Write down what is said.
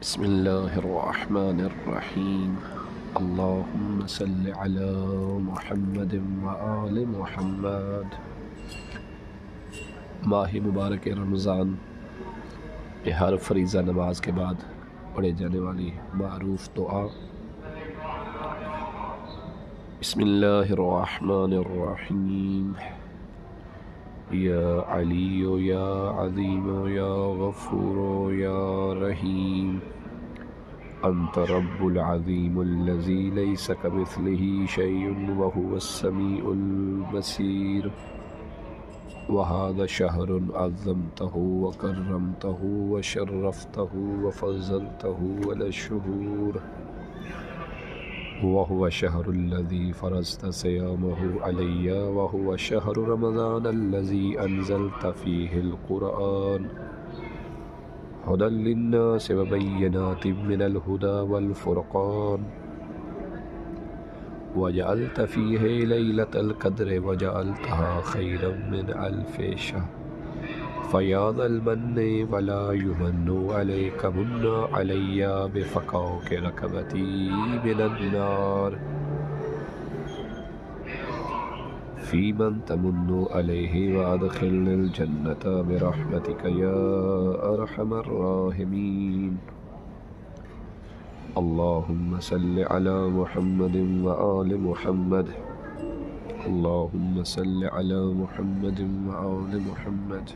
بسم اللہ الرحمن الرحیم اللہم صل علی محمد وآل محمد۔ ماہ مبارک رمضان میں ہر فریضہ نماز کے بعد پڑھے جانے والی معروف دعا بسم اللہ الرحمن الرحیم یا علی یا عظیم یا غفور یا رحیم انت رب العظیم الذی لیس کمثلہ شیء وہو السمیع البصیر وهذا شهر عظمته وكرمته وشرفته وفضلته على الشهور وهو شهر الذي فرضت صيامه علي وهو شهر رمضان الذي أنزلت فيه القرآن هدى للناس وبينات من الهدى والفرقان وجعلت فيه ليلة القدر وجعلتها خيرا من 1000 شهر فيا ذا المن ولا يمن عليك من علي بفكاك ركبتي من النار في من تمن عليه وأدخلني الجنة برحمتك يا أرحم الراحمين اللهم صل على محمد وآل محمد اللهم صل على محمد وآل محمد